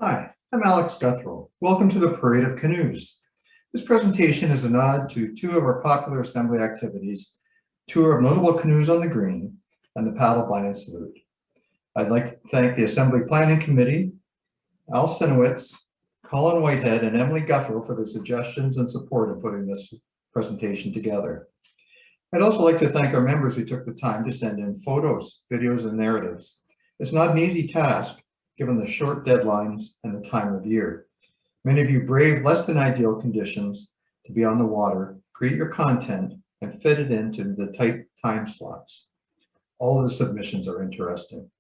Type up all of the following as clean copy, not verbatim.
Hi, I'm Alex Guthro. Welcome to the Parade of Canoes. This presentation is a nod to two of our popular assembly activities, tour of notable canoes on the green, and the paddle by and salute. I'd like to thank the Assembly Planning Committee, Al Sinowitz, Colin Whitehead, and Emily Guthro for their suggestions and support in putting this presentation together. I'd also like to thank our members who took the time to send in photos, videos, and narratives. It's not an easy task, given the short deadlines and the time of year. Many of you braved less than ideal conditions to be on the water, create your content, and fit it into the tight time slots. All of the submissions are interesting.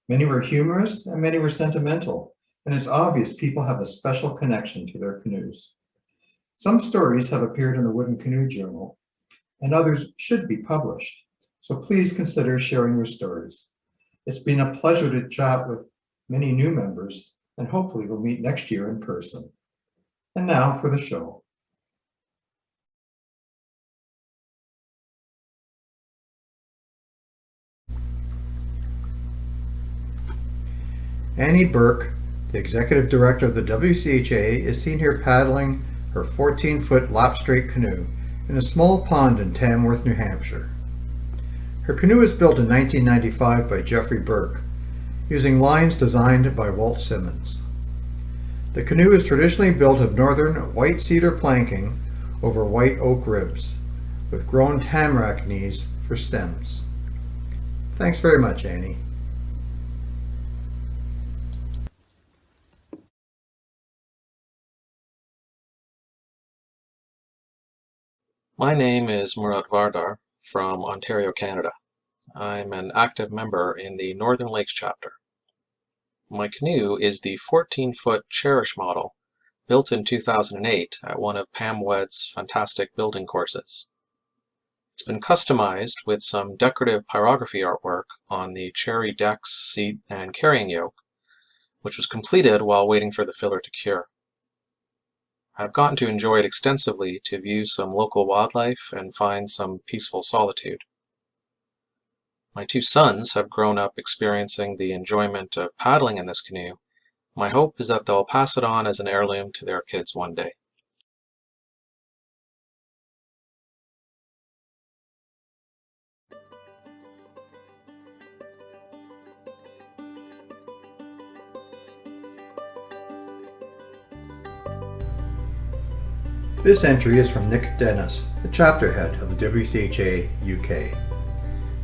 Many were humorous and many were sentimental, and it's obvious people have a special connection to their canoes. Some stories have appeared in the Wooden Canoe Journal, and others should be published, so please consider sharing your stories. It's been a pleasure to chat with many new members, and hopefully we'll meet next year in person. And now for the show. Annie Burke, the executive director of the WCHA, is seen here paddling her 14-foot lap straight canoe in a small pond in Tamworth, New Hampshire. Her canoe was built in 1995 by Jeffrey Burke, using lines designed by Walt Simmons. The canoe is traditionally built of northern white cedar planking over white oak ribs, with grown tamarack knees for stems. Thanks very much, Annie. My name is Murat Vardar from Ontario, Canada. I'm an active member in the Northern Lakes chapter. My canoe is the 14-foot Cherish model, built in 2008 at one of Pam Wedd's fantastic building courses. It's been customized with some decorative pyrography artwork on the cherry decks, seat, and carrying yoke, which was completed while waiting for the filler to cure. I've gotten to enjoy it extensively to view some local wildlife and find some peaceful solitude. My two sons have grown up experiencing the enjoyment of paddling in this canoe. My hope is that they'll pass it on as an heirloom to their kids one day. This entry is from Nick Dennis, the chapter head of the WCHA UK.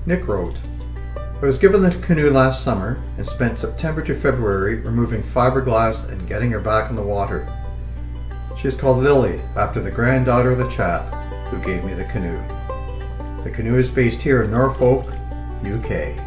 Nick wrote, I was given the canoe last summer and spent September to February removing fiberglass and getting her back in the water. She is called Lily after the granddaughter of the chap who gave me the canoe. The canoe is based here in Norfolk, UK.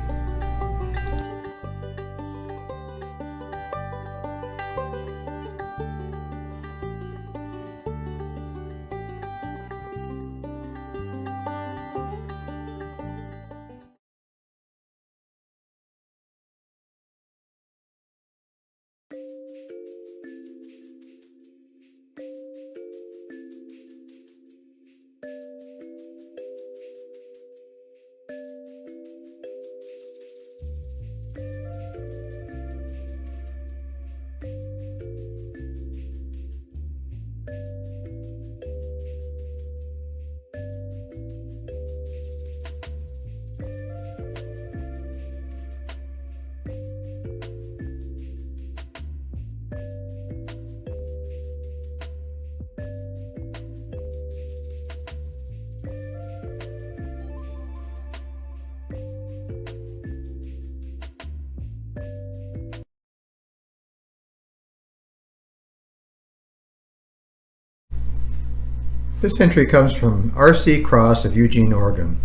This entry comes from R.C. Cross of Eugene, Oregon.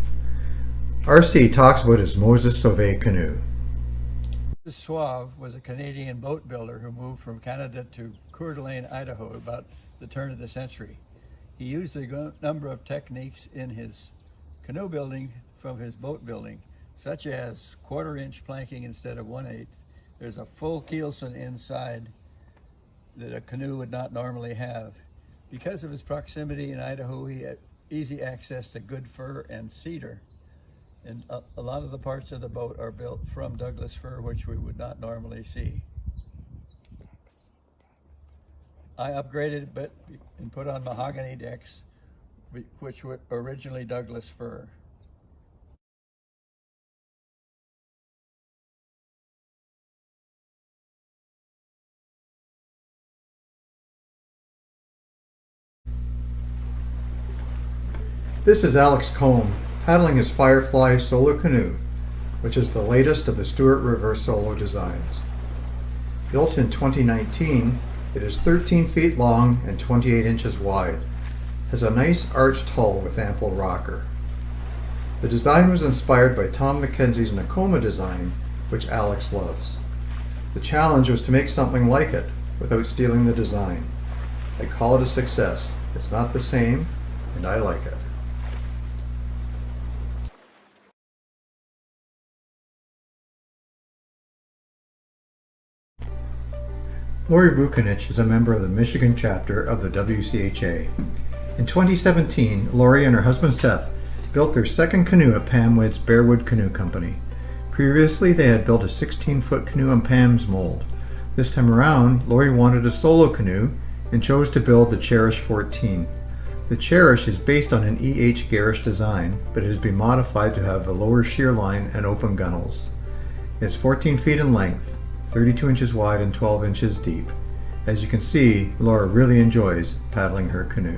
R.C. talks about his Moses Sauve canoe. Suave was a Canadian boat builder who moved from Canada to Coeur d'Alene, Idaho about the turn of the century. He used a number of techniques in his canoe building from his boat building, such as 1/4 inch planking instead of 1/8. There's a full keelson inside that a canoe would not normally have. Because of his proximity in Idaho, he had easy access to good fir and cedar. And a lot of the parts of the boat are built from Douglas fir, which we would not normally see. I upgraded a bit and put on mahogany decks, which were originally Douglas fir. This is Alex Combe paddling his Firefly solo canoe, which is the latest of the Stuart River solo designs. Built in 2019, it is 13 feet long and 28 inches wide, has a nice arched hull with ample rocker. The design was inspired by Tom Mackenzie's Nakoma design, which Alex loves. The challenge was to make something like it without stealing the design. I call it a success. It's not the same, and I like it. Lori Vukanich is a member of the Michigan chapter of the WCHA. In 2017, Lori and her husband Seth built their second canoe at Pam Witt's Bearwood Canoe Company. Previously, they had built a 16-foot canoe on Pam's mold. This time around, Lori wanted a solo canoe and chose to build the Cherish 14. The Cherish is based on an E.H. Garish design, but it has been modified to have a lower shear line and open gunnels. It's 14 feet in length, 32 inches wide and 12 inches deep. As you can see, Laura really enjoys paddling her canoe.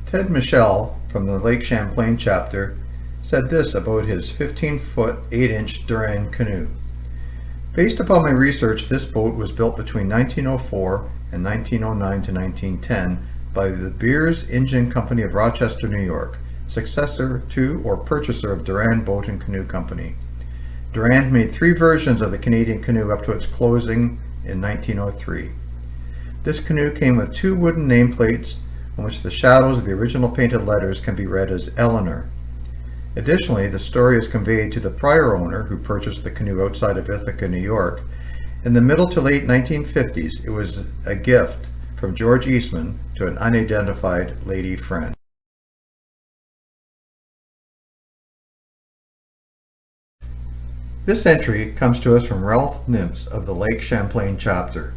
Ted Michel from the Lake Champlain chapter said this about his 15-foot 8-inch Durrant canoe. Based upon my research, this boat was built between 1904 and 1909 to 1910 by the Beers Engine Company of Rochester, New York, successor to or purchaser of Durrant Boat and Canoe Company. Durrant made 3 versions of the Canadian canoe up to its closing in 1903. This canoe came with 2 wooden nameplates on which the shadows of the original painted letters can be read as Eleanor. Additionally, the story is conveyed to the prior owner who purchased the canoe outside of Ithaca, New York. In the middle to late 1950s, it was a gift from George Eastman to an unidentified lady friend. This entry comes to us from Ralph Nimps of the Lake Champlain chapter.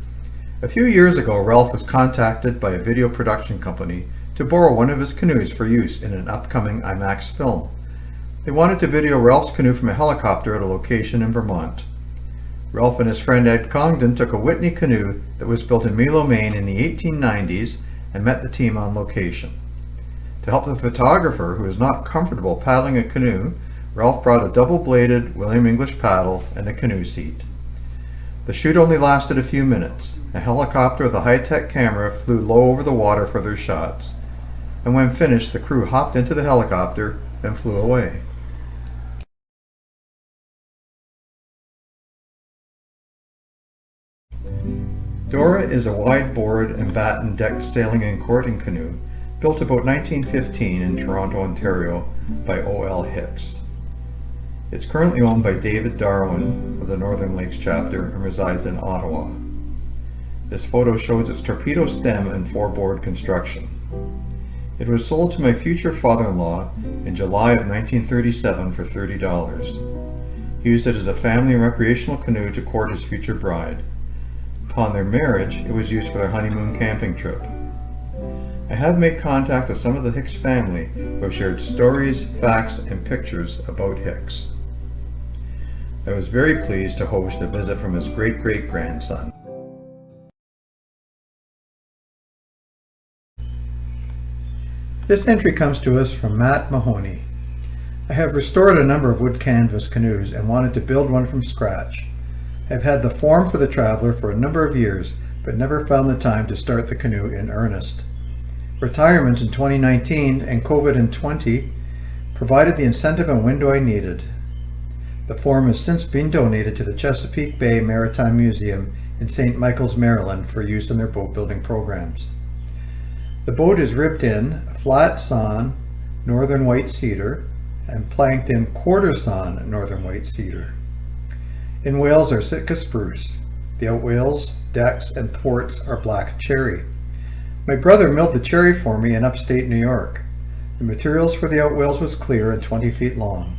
A few years ago, Ralph was contacted by a video production company to borrow one of his canoes for use in an upcoming IMAX film. They wanted to video Ralph's canoe from a helicopter at a location in Vermont. Ralph and his friend Ed Congdon took a Whitney canoe that was built in Milo, Maine in the 1890s and met the team on location. To help the photographer who was not comfortable paddling a canoe, Ralph brought a double-bladed William English paddle and a canoe seat. The shoot only lasted a few minutes. A helicopter with a high-tech camera flew low over the water for their shots, and when finished, the crew hopped into the helicopter and flew away. Dora is a wide-board and batten-decked sailing and courting canoe built about 1915 in Toronto, Ontario by O.L. Hicks. It's currently owned by David Darwin of the Northern Lakes chapter and resides in Ottawa. This photo shows its torpedo stem and 4-board construction. It was sold to my future father-in-law in July of 1937 for $30. He used it as a family recreational canoe to court his future bride. Upon their marriage, it was used for their honeymoon camping trip. I have made contact with some of the Hicks family who have shared stories, facts, and pictures about Hicks. I was very pleased to host a visit from his great-great-grandson. This entry comes to us from Matt Mahoney. I have restored a number of wood canvas canoes and wanted to build one from scratch. I have had the form for the Traveler for a number of years, but never found the time to start the canoe in earnest. Retirement in 2019 and COVID in 20 provided the incentive and window I needed. The form has since been donated to the Chesapeake Bay Maritime Museum in St. Michael's, Maryland for use in their boat building programs. The boat is ribbed in flat sawn northern white cedar and planked in quarter sawn northern white cedar. In whales are Sitka spruce. The outwhales, decks, and thwarts are black cherry. My brother milled the cherry for me in upstate New York. The materials for the outwheels was clear and 20 feet long.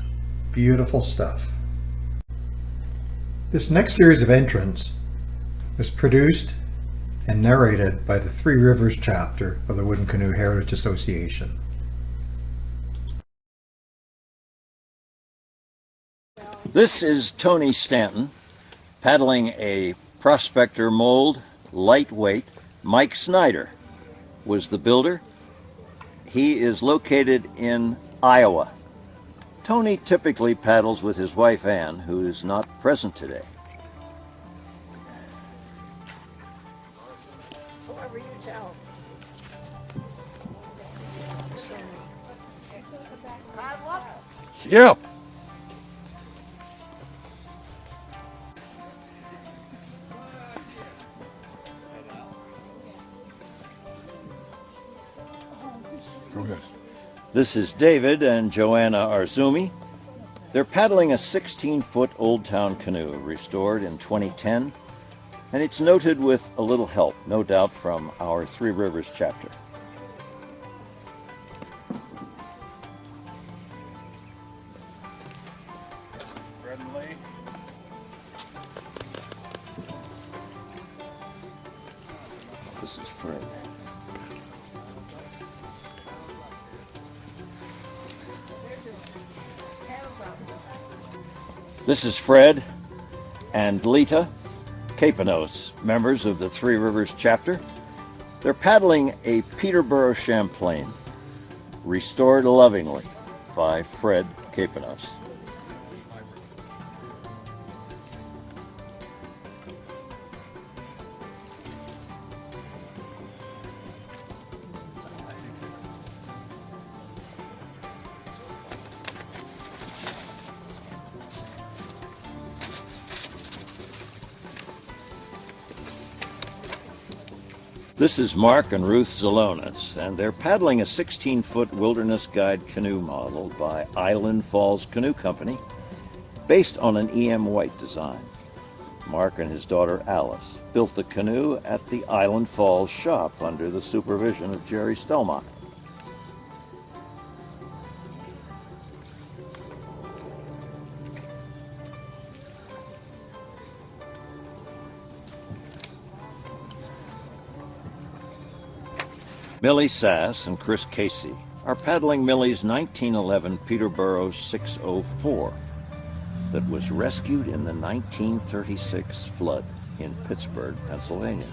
Beautiful stuff. This next series of entrants was produced and narrated by the Three Rivers chapter of the Wooden Canoe Heritage Association. This is Tony Stanton paddling a Prospector mold, lightweight. Mike Snyder was the builder. He is located in Iowa. Tony typically paddles with his wife Ann, who is not present today. Whoever you tell. Yeah. Go ahead. This is David and Joanna Arzumi. They're paddling a 16-foot Old Town canoe restored in 2010, and it's noted with a little help, no doubt, from our Three Rivers chapter. Fred and Lee. This is Fred. This is Fred and Lita Canoes, members of the Three Rivers chapter. They're paddling a Peterborough Champlain, restored lovingly by Fred Canoes. This is Mark and Ruth Zalonis, and they're paddling a 16-foot Wilderness Guide canoe model by Island Falls Canoe Company, based on an E.M. White design. Mark and his daughter Alice built the canoe at the Island Falls shop under the supervision of Jerry Stelmach. Millie Sass and Chris Casey are paddling Millie's 1911 Peterborough 604 that was rescued in the 1936 flood in Pittsburgh, Pennsylvania.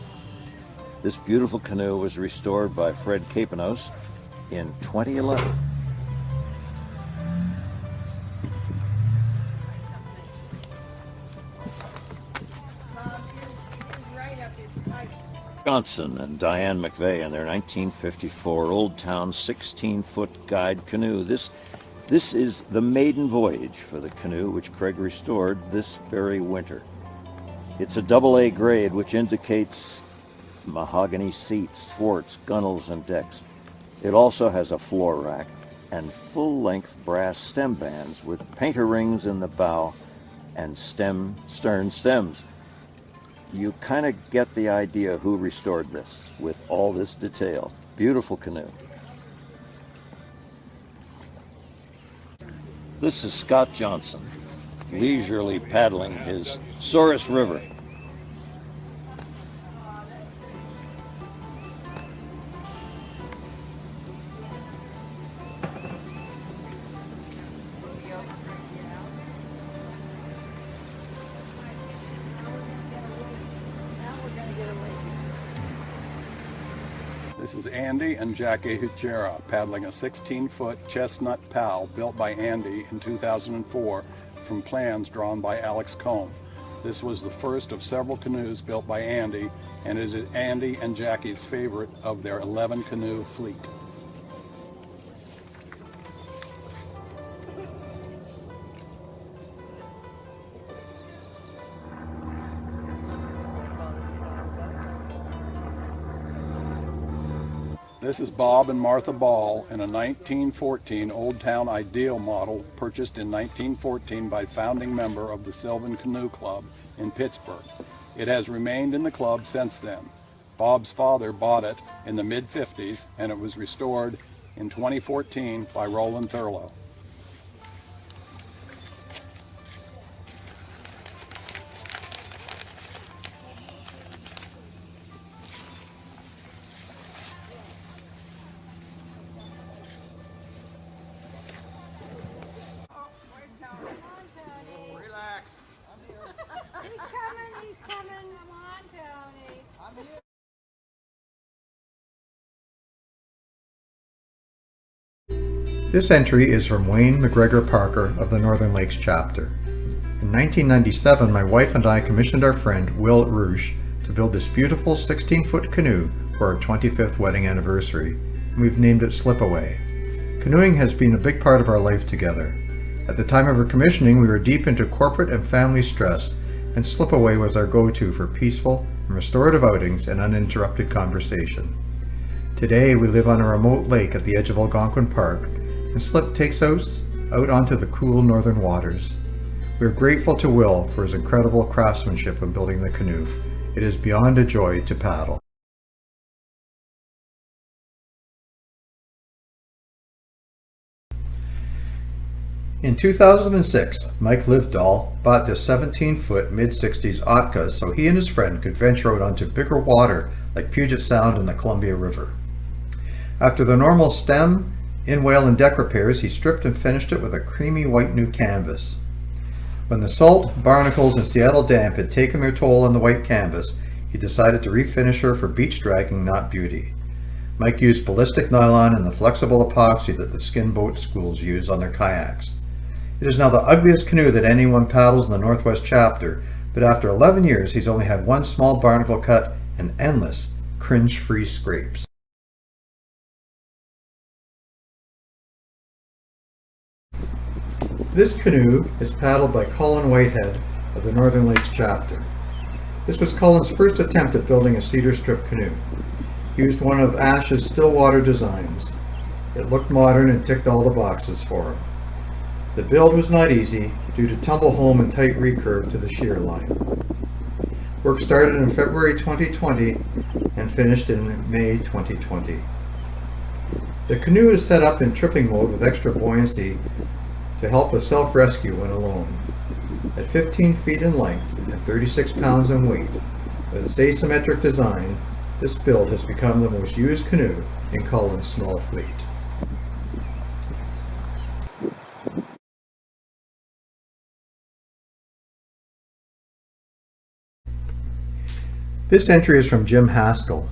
This beautiful canoe was restored by Fred Canoes in 2011. Johnson and Diane McVeigh and their 1954 Old Town 16-foot guide canoe. This is the maiden voyage for the canoe, which Craig restored this very winter. It's a AA grade, which indicates mahogany seats, thwarts, gunnels, and decks. It also has a floor rack and full-length brass stem bands with painter rings in the bow and stern stems. You kind of get the idea who restored this with all this detail. Beautiful canoe. This is Scott Johnson, leisurely paddling his Souris River. This is Andy and Jackie Hutchera paddling a 16-foot Chestnut Pal built by Andy in 2004 from plans drawn by Alex Combe. This was the first of several canoes built by Andy and is Andy and Jackie's favorite of their 11 canoe fleet. This is Bob and Martha Ball in a 1914 Old Town Ideal model purchased in 1914 by founding member of the Sylvan Canoe Club in Pittsburgh. It has remained in the club since then. Bob's father bought it in the mid-50s, and it was restored in 2014 by Roland Thurlow. Relax. He's coming. Come on, Tony. I'm here. This entry is from Wayne McGregor Parker of the Northern Lakes chapter. In 1997, my wife and I commissioned our friend Will Roosh to build this beautiful 16-foot canoe for our 25th wedding anniversary, and we've named it Slipaway. Canoeing has been a big part of our life together. At the time of our commissioning, we were deep into corporate and family stress, and Slipaway was our go-to for peaceful and restorative outings and uninterrupted conversation. Today, we live on a remote lake at the edge of Algonquin Park, and Slip takes us out onto the cool northern waters. We are grateful to Will for his incredible craftsmanship in building the canoe. It is beyond a joy to paddle. In 2006, Mike Livedall bought this 17-foot mid-60s Otka so he and his friend could venture out onto bigger water like Puget Sound and the Columbia River. After the normal stem, in-whale and deck repairs, he stripped and finished it with a creamy white new canvas. When the salt, barnacles, and Seattle damp had taken their toll on the white canvas, he decided to refinish her for beach dragging, not beauty. Mike used ballistic nylon and the flexible epoxy that the skin boat schools use on their kayaks. It is now the ugliest canoe that anyone paddles in the Northwest chapter, but after 11 years he's only had one small barnacle cut and endless cringe-free scrapes. This canoe is paddled by Colin Whitehead of the Northern Lakes chapter. This was Colin's first attempt at building a cedar strip canoe. He used one of Ash's Stillwater designs. It looked modern and ticked all the boxes for him. The build was not easy due to tumble home and tight recurve to the shear line. Work started in February 2020 and finished in May 2020. The canoe is set up in tripping mode with extra buoyancy to help with self-rescue when alone. At 15 feet in length and 36 pounds in weight, with its asymmetric design, this build has become the most used canoe in Colin's small fleet. This entry is from Jim Haskell.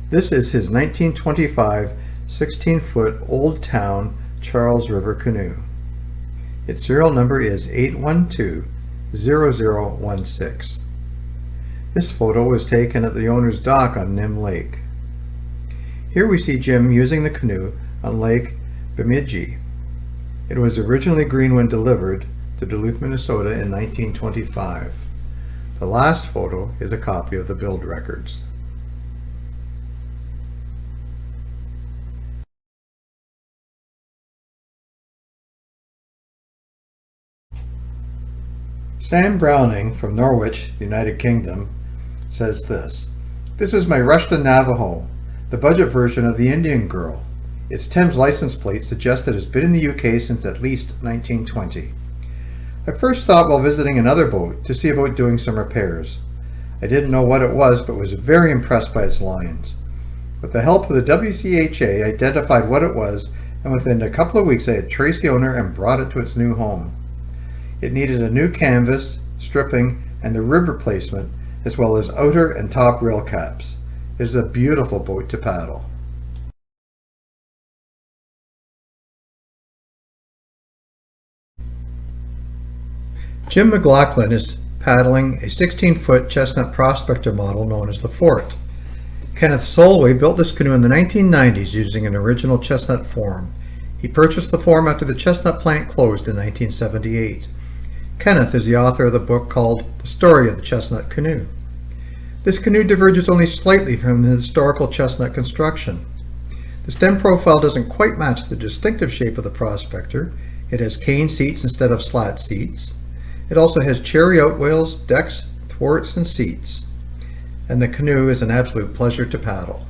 This is his 1925 16-foot Old Town Charles River canoe. Its serial number is 812-0016. This photo was taken at the owner's dock on Nim Lake. Here we see Jim using the canoe on Lake Bemidji. It was originally green when delivered to Duluth, Minnesota in 1925. The last photo is a copy of the build records. Sam Browning from Norwich, United Kingdom, says this: "This is my Rushton Navajo, the budget version of the Indian Girl. Its Thames license plate suggests it has been in the UK since at least 1920. I first thought while visiting another boat to see about doing some repairs. I didn't know what it was, but was very impressed by its lines. With the help of the WCHA, I identified what it was, and within a couple of weeks I had traced the owner and brought it to its new home. It needed a new canvas, stripping, and a rib replacement, as well as outer and top rail caps. It is a beautiful boat to paddle." Jim McLaughlin is paddling a 16-foot Chestnut Prospector model known as the Fort. Kenneth Solway built this canoe in the 1990s using an original chestnut form. He purchased the form after the chestnut plant closed in 1978. Kenneth is the author of the book called The Story of the Chestnut Canoe. This canoe diverges only slightly from the historical chestnut construction. The stem profile doesn't quite match the distinctive shape of the Prospector. It has cane seats instead of slat seats. It also has cherry outwales, decks, thwarts, and seats. and the canoe is an absolute pleasure to paddle.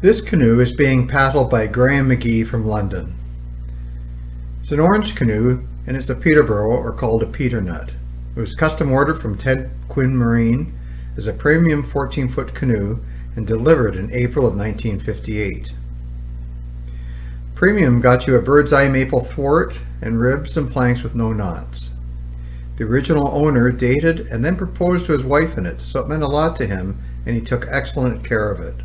This canoe is being paddled by Graham McGee from London. It's an orange canoe and it's a Peterborough, or called a Peter Nut. It was custom ordered from Ted Quinn Marine as a premium 14-foot canoe and delivered in April of 1958. Premium got you a bird's eye maple thwart and ribs and planks with no knots. The original owner dated and then proposed to his wife in it, so it meant a lot to him and he took excellent care of it.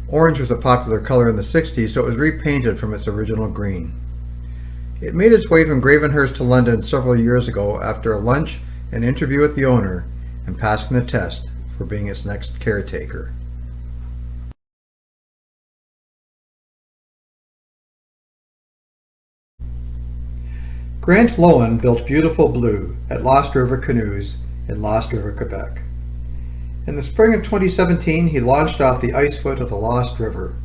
Orange was a popular color in the 60s, so it was repainted from its original green. It made its way from Gravenhurst to London several years ago after a lunch and interview with the owner and passing the test for being its next caretaker. Grant Lowen built Beautiful Blue at Lost River Canoes in Lost River, Quebec. In the spring of 2017, he launched off the ice foot of the Lost River.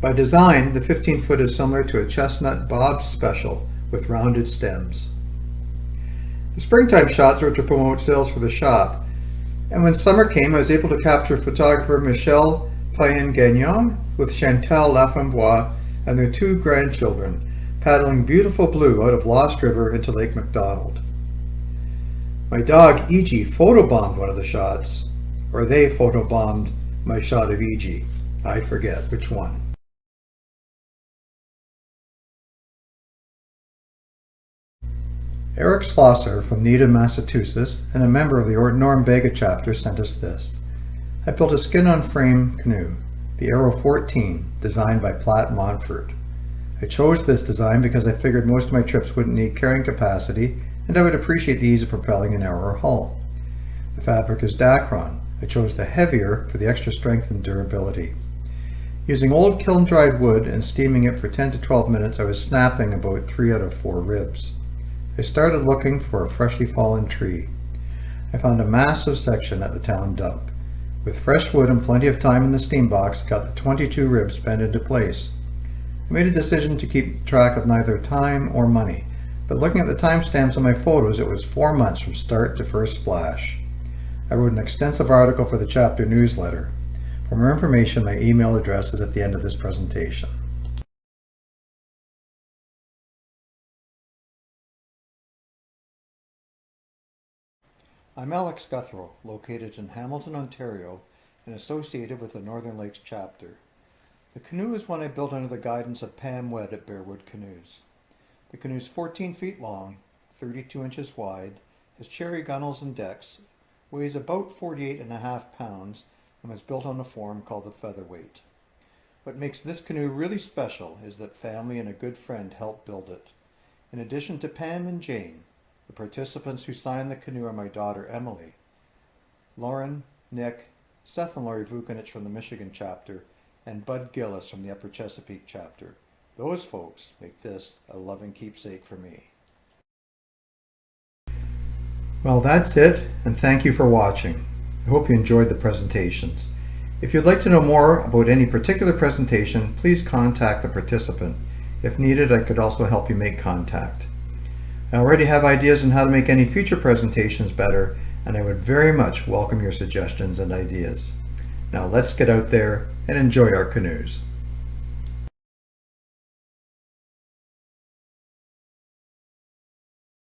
By design, the 15-foot is similar to a Chestnut Bob's Special with rounded stems. The springtime shots were to promote sales for the shop, and when summer came, I was able to capture photographer Michelle Fayen-Gagnon with Chantal Lafamboise and their 2 grandchildren paddling Beautiful Blue out of Lost River into Lake McDonald. My dog E.G. photobombed one of the shots, or they photobombed my shot of E.G. I forget which one. Eric Schlosser from Needham, Massachusetts, and a member of the Norm Vega chapter sent us this. I built a skin-on-frame canoe, the Arrow 14, designed by Platt Montfort. I chose this design because I figured most of my trips wouldn't need carrying capacity and I would appreciate the ease of propelling a narrower hull. The fabric is Dacron. I chose the heavier for the extra strength and durability. Using old kiln-dried wood and steaming it for 10 to 12 minutes, I was snapping about 3 out of 4 ribs. I started looking for a freshly fallen tree. I found a massive section at the town dump. With fresh wood and plenty of time in the steam box, I got the 22 ribs bent into place. I made a decision to keep track of neither time or money, but looking at the timestamps on my photos, it was 4 months from start to first splash. I wrote an extensive article for the chapter newsletter. For more information, my email address is at the end of this presentation. I'm Alex Guthro, located in Hamilton, Ontario, and associated with the Northern Lakes chapter. The canoe is one I built under the guidance of Pam Wedd at Bearwood Canoes. The canoe is 14 feet long, 32 inches wide, has cherry gunnels and decks, weighs about 48.5 pounds, and was built on a form called the featherweight. What makes this canoe really special is that family and a good friend helped build it. In addition to Pam and Jane, the participants who signed the canoe are my daughter Emily, Lauren, Nick, Seth and Laurie Vukanich from the Michigan chapter, and Bud Gillis from the Upper Chesapeake chapter. Those folks make this a loving keepsake for me. Well, that's it, and thank you for watching. I hope you enjoyed the presentations. If you'd like to know more about any particular presentation, please contact the participant. If needed, I could also help you make contact. I already have ideas on how to make any future presentations better, and I would very much welcome your suggestions and ideas. Now let's get out there and enjoy our canoes.